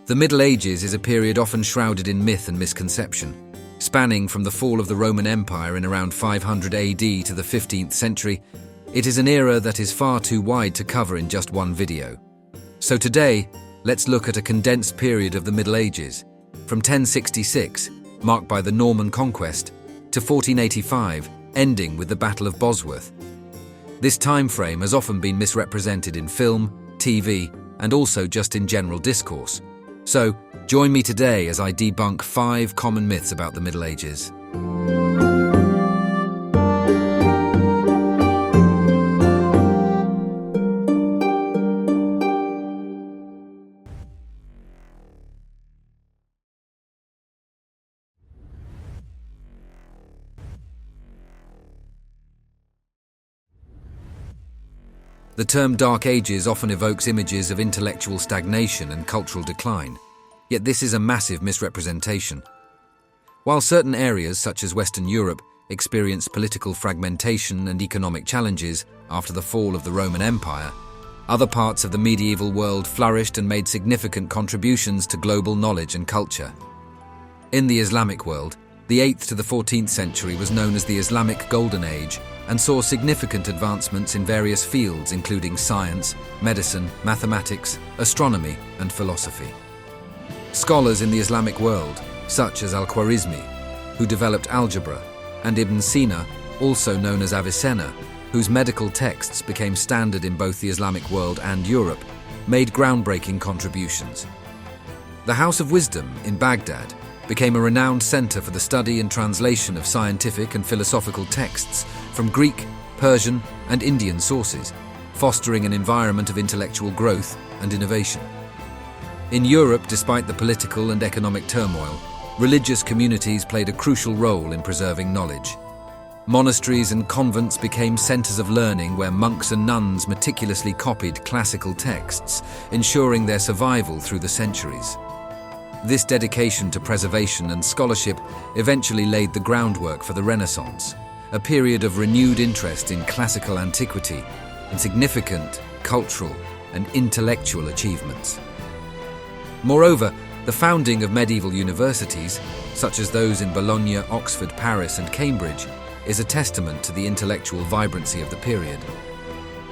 The Middle Ages is a period often shrouded in myth and misconception. Spanning from the fall of the Roman Empire in around 500 AD to the 15th century, it is an era that is far too wide to cover in just one video. So today, let's look at a condensed period of the Middle Ages, from 1066, marked by the Norman conquest, to 1485, ending with the Battle of Bosworth. This time frame has often been misrepresented in film, TV, and also just in general discourse. So, join me today as I debunk 5 common myths about the Middle Ages. The term Dark Ages often evokes images of intellectual stagnation and cultural decline, yet this is a massive misrepresentation. While certain areas, such as Western Europe, experienced political fragmentation and economic challenges after the fall of the Roman Empire, other parts of the medieval world flourished and made significant contributions to global knowledge and culture. In the Islamic world, the 8th to the 14th century was known as the Islamic Golden Age and saw significant advancements in various fields including science, medicine, mathematics, astronomy, and philosophy. Scholars in the Islamic world, such as Al-Khwarizmi, who developed algebra, and Ibn Sina, also known as Avicenna, whose medical texts became standard in both the Islamic world and Europe, made groundbreaking contributions. The House of Wisdom in Baghdad became a renowned center for the study and translation of scientific and philosophical texts from Greek, Persian, and Indian sources, fostering an environment of intellectual growth and innovation. In Europe, despite the political and economic turmoil, religious communities played a crucial role in preserving knowledge. Monasteries and convents became centers of learning where monks and nuns meticulously copied classical texts, ensuring their survival through the centuries. This dedication to preservation and scholarship eventually laid the groundwork for the Renaissance, a period of renewed interest in classical antiquity and significant cultural and intellectual achievements. Moreover, the founding of medieval universities, such as those in Bologna, Oxford, Paris, and Cambridge, is a testament to the intellectual vibrancy of the period.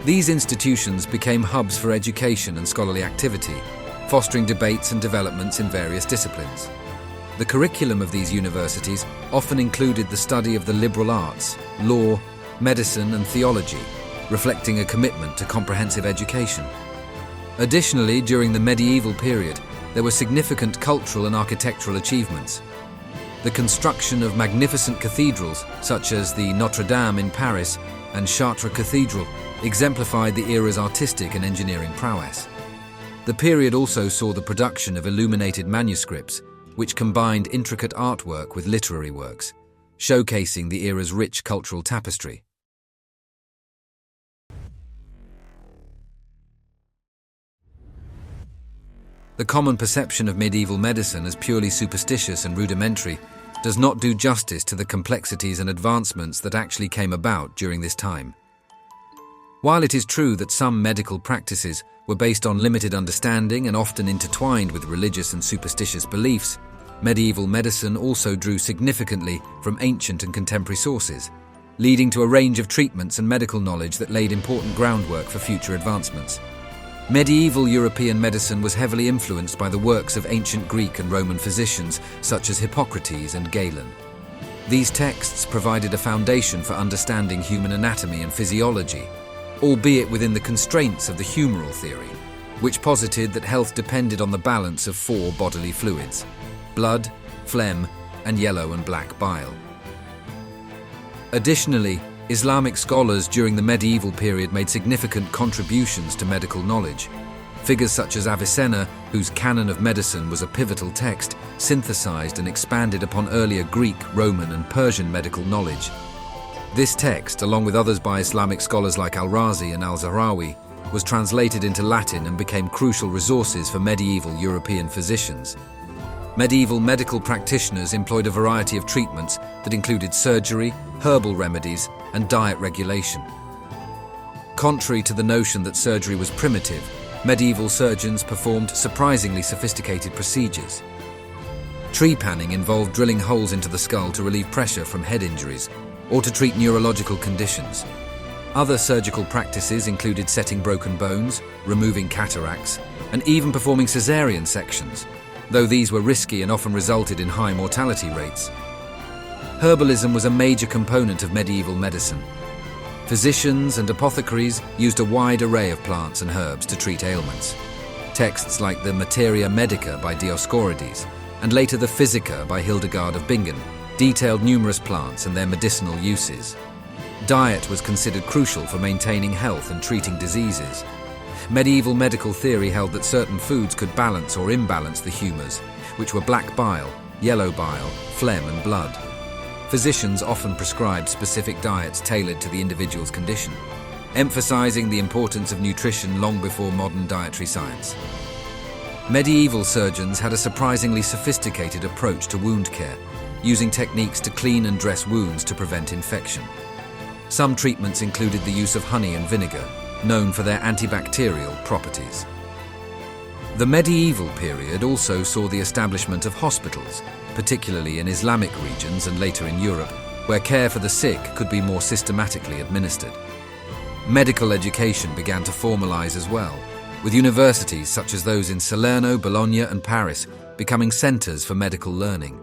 These institutions became hubs for education and scholarly activity, fostering debates and developments in various disciplines. The curriculum of these universities often included the study of the liberal arts, law, medicine, and theology, reflecting a commitment to comprehensive education. Additionally, during the medieval period, there were significant cultural and architectural achievements. The construction of magnificent cathedrals, such as the Notre Dame in Paris and Chartres Cathedral, exemplified the era's artistic and engineering prowess. The period also saw the production of illuminated manuscripts, which combined intricate artwork with literary works, showcasing the era's rich cultural tapestry. The common perception of medieval medicine as purely superstitious and rudimentary does not do justice to the complexities and advancements that actually came about during this time. While it is true that some medical practices were based on limited understanding and often intertwined with religious and superstitious beliefs, medieval medicine also drew significantly from ancient and contemporary sources, leading to a range of treatments and medical knowledge that laid important groundwork for future advancements. Medieval European medicine was heavily influenced by the works of ancient Greek and Roman physicians such as Hippocrates and Gallen. These texts provided a foundation for understanding human anatomy and physiology, albeit within the constraints of the humoral theory, which posited that health depended on the balance of 4 bodily fluids: blood, phlegm, and yellow and black bile. Additionally, Islamic scholars during the medieval period made significant contributions to medical knowledge. Figures such as Avicenna, whose Canon of Medicine was a pivotal text, synthesized and expanded upon earlier Greek, Roman, and Persian medical knowledge. This text, along with others by Islamic scholars like Al-Razi and Al-Zahrawi, was translated into Latin and became crucial resources for medieval European physicians. Medieval medical practitioners employed a variety of treatments that included surgery, herbal remedies, and diet regulation. Contrary to the notion that surgery was primitive, medieval surgeons performed surprisingly sophisticated procedures. Trepanning involved drilling holes into the skull to relieve pressure from head injuries or to treat neurological conditions. Other surgical practices included setting broken bones, removing cataracts, and even performing Caesarean sections, though these were risky and often resulted in high mortality rates. Herbalism was a major component of medieval medicine. Physicians and apothecaries used a wide array of plants and herbs to treat ailments. Texts like the Materia Medica by Dioscorides and later the Physica by Hildegard of Bingen detailed numerous plants and their medicinal uses. Diet was considered crucial for maintaining health and treating diseases. Medieval medical theory held that certain foods could balance or imbalance the humours, which were black bile, yellow bile, phlegm and blood. Physicians often prescribed specific diets tailored to the individual's condition, emphasising the importance of nutrition long before modern dietary science. Medieval surgeons had a surprisingly sophisticated approach to wound care, using techniques to clean and dress wounds to prevent infection. Some treatments included the use of honey and vinegar, known for their antibacterial properties. The medieval period also saw the establishment of hospitals, particularly in Islamic regions and later in Europe, where care for the sick could be more systematically administered. Medical education began to formalize as well, with universities such as those in Salerno, Bologna and Paris becoming centers for medical learning.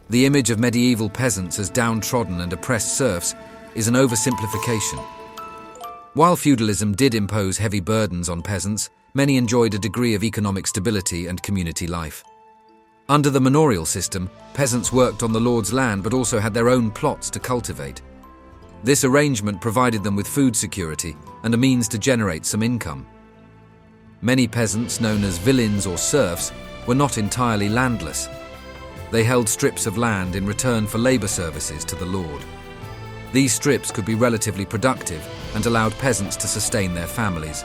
The image of medieval peasants as downtrodden and oppressed serfs is an oversimplification. While feudalism did impose heavy burdens on peasants, many enjoyed a degree of economic stability and community life. Under the manorial system, peasants worked on the lord's land but also had their own plots to cultivate. This arrangement provided them with food security and a means to generate some income. Many peasants, known as villeins or serfs, were not entirely landless. They held strips of land in return for labour services to the lord. These strips could be relatively productive and allowed peasants to sustain their families.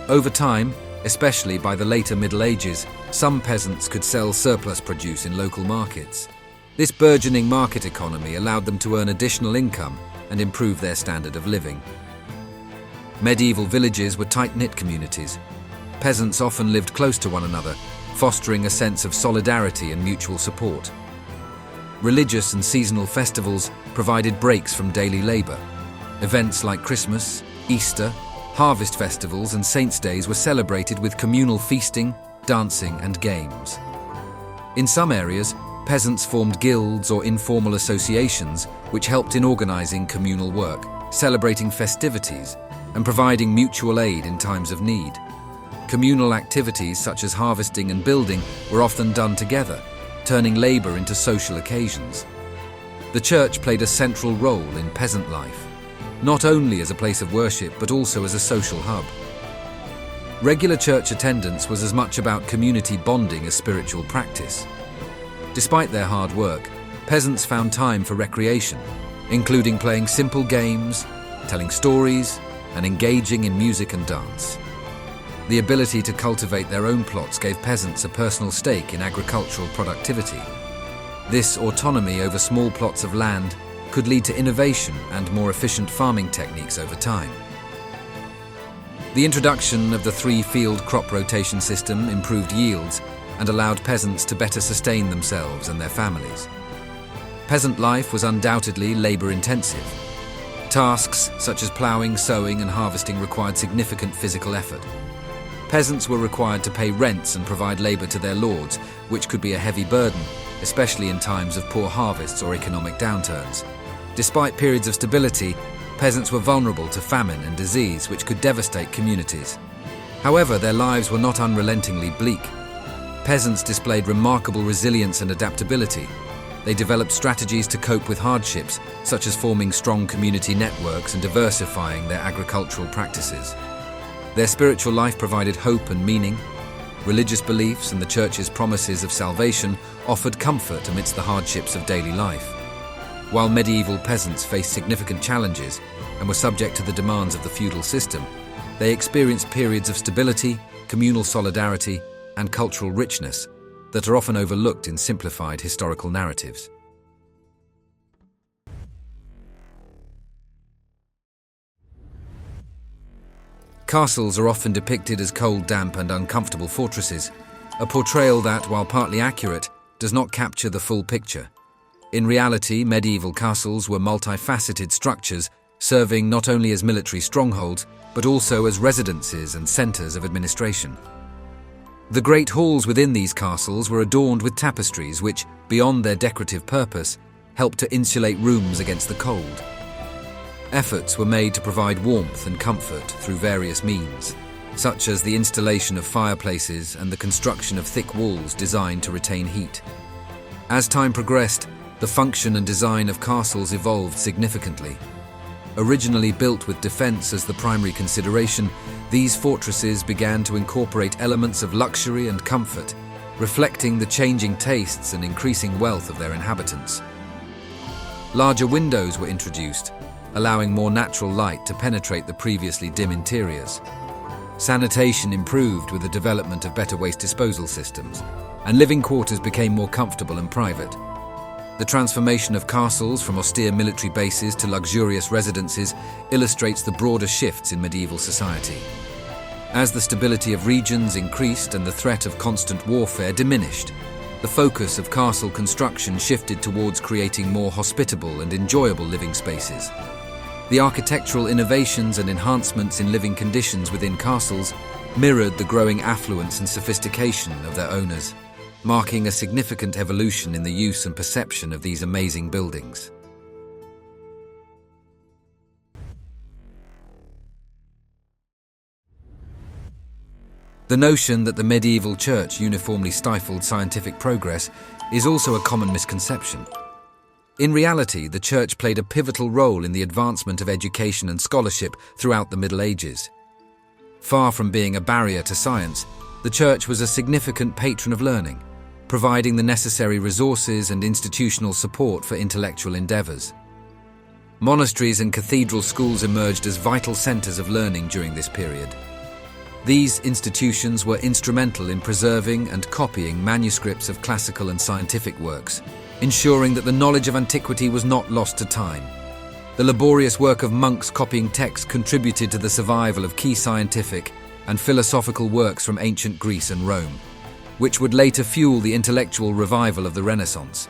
Over time, especially by the later Middle Ages, some peasants could sell surplus produce in local markets. This burgeoning market economy allowed them to earn additional income and improve their standard of living. Medieval villages were tight-knit communities. Peasants often lived close to one another, fostering a sense of solidarity and mutual support. Religious and seasonal festivals provided breaks from daily labour. Events like Christmas, Easter, harvest festivals and saints' days were celebrated with communal feasting, dancing and games. In some areas, peasants formed guilds or informal associations which helped in organising communal work, celebrating festivities and providing mutual aid in times of need. Communal activities such as harvesting and building were often done together, turning labour into social occasions. The church played a central role in peasant life, not only as a place of worship but also as a social hub. Regular church attendance was as much about community bonding as spiritual practice. Despite their hard work, peasants found time for recreation, including playing simple games, telling stories, and engaging in music and dance. The ability to cultivate their own plots gave peasants a personal stake in agricultural productivity. This autonomy over small plots of land could lead to innovation and more efficient farming techniques over time. The introduction of the three-field crop rotation system improved yields and allowed peasants to better sustain themselves and their families. Peasant life was undoubtedly labour-intensive. Tasks such as ploughing, sowing and harvesting required significant physical effort. Peasants were required to pay rents and provide labour to their lords, which could be a heavy burden, especially in times of poor harvests or economic downturns. Despite periods of stability, peasants were vulnerable to famine and disease, which could devastate communities. However, their lives were not unrelentingly bleak. Peasants displayed remarkable resilience and adaptability. They developed strategies to cope with hardships, such as forming strong community networks and diversifying their agricultural practices. Their spiritual life provided hope and meaning. Religious beliefs and the church's promises of salvation offered comfort amidst the hardships of daily life. While medieval peasants faced significant challenges and were subject to the demands of the feudal system, they experienced periods of stability, communal solidarity, and cultural richness that are often overlooked in simplified historical narratives. Castles are often depicted as cold, damp, and uncomfortable fortresses, a portrayal that, while partly accurate, does not capture the full picture. In reality, medieval castles were multifaceted structures serving not only as military strongholds, but also as residences and centres of administration. The great halls within these castles were adorned with tapestries which, beyond their decorative purpose, helped to insulate rooms against the cold. Efforts were made to provide warmth and comfort through various means, such as the installation of fireplaces and the construction of thick walls designed to retain heat. As time progressed, the function and design of castles evolved significantly. Originally built with defense as the primary consideration, these fortresses began to incorporate elements of luxury and comfort, reflecting the changing tastes and increasing wealth of their inhabitants. Larger windows were introduced, allowing more natural light to penetrate the previously dim interiors. Sanitation improved with the development of better waste disposal systems, and living quarters became more comfortable and private. The transformation of castles from austere military bases to luxurious residences illustrates the broader shifts in medieval society. As the stability of regions increased and the threat of constant warfare diminished, the focus of castle construction shifted towards creating more hospitable and enjoyable living spaces. The architectural innovations and enhancements in living conditions within castles mirrored the growing affluence and sophistication of their owners, marking a significant evolution in the use and perception of these amazing buildings. The notion that the medieval church uniformly stifled scientific progress is also a common misconception. In reality, the church played a pivotal role in the advancement of education and scholarship throughout the Middle Ages. Far from being a barrier to science, the church was a significant patron of learning, providing the necessary resources and institutional support for intellectual endeavours. Monasteries and cathedral schools emerged as vital centres of learning during this period. These institutions were instrumental in preserving and copying manuscripts of classical and scientific works, ensuring that the knowledge of antiquity was not lost to time. The laborious work of monks copying texts contributed to the survival of key scientific and philosophical works from ancient Greece and Rome, which would later fuel the intellectual revival of the Renaissance.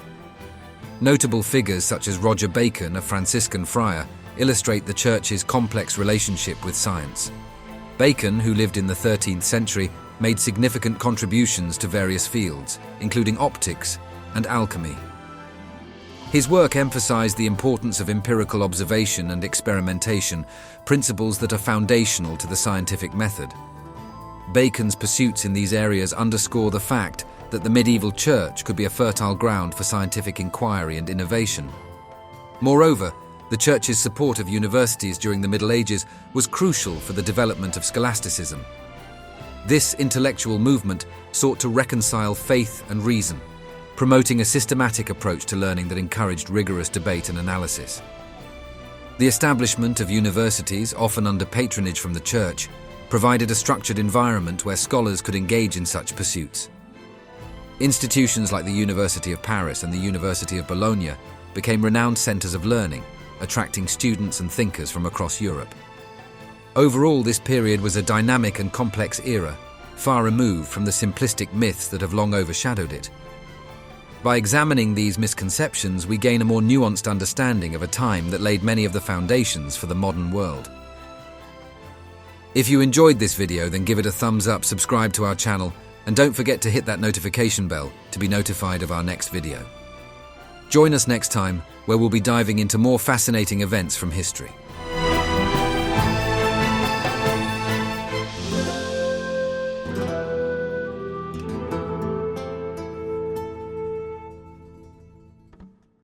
Notable figures such as Roger Bacon, a Franciscan friar, illustrate the church's complex relationship with science. Bacon, who lived in the 13th century, made significant contributions to various fields, including optics and alchemy. His work emphasized the importance of empirical observation and experimentation, principles that are foundational to the scientific method. Bacon's pursuits in these areas underscore the fact that the medieval church could be a fertile ground for scientific inquiry and innovation. Moreover, the church's support of universities during the Middle Ages was crucial for the development of scholasticism. This intellectual movement sought to reconcile faith and reason, promoting a systematic approach to learning that encouraged rigorous debate and analysis. The establishment of universities, often under patronage from the church, provided a structured environment where scholars could engage in such pursuits. Institutions like the University of Paris and the University of Bologna became renowned centres of learning, attracting students and thinkers from across Europe. Overall, this period was a dynamic and complex era, far removed from the simplistic myths that have long overshadowed it. By examining these misconceptions, we gain a more nuanced understanding of a time that laid many of the foundations for the modern world. If you enjoyed this video, then give it a thumbs up, subscribe to our channel, and don't forget to hit that notification bell to be notified of our next video. Join us next time, where we'll be diving into more fascinating events from history.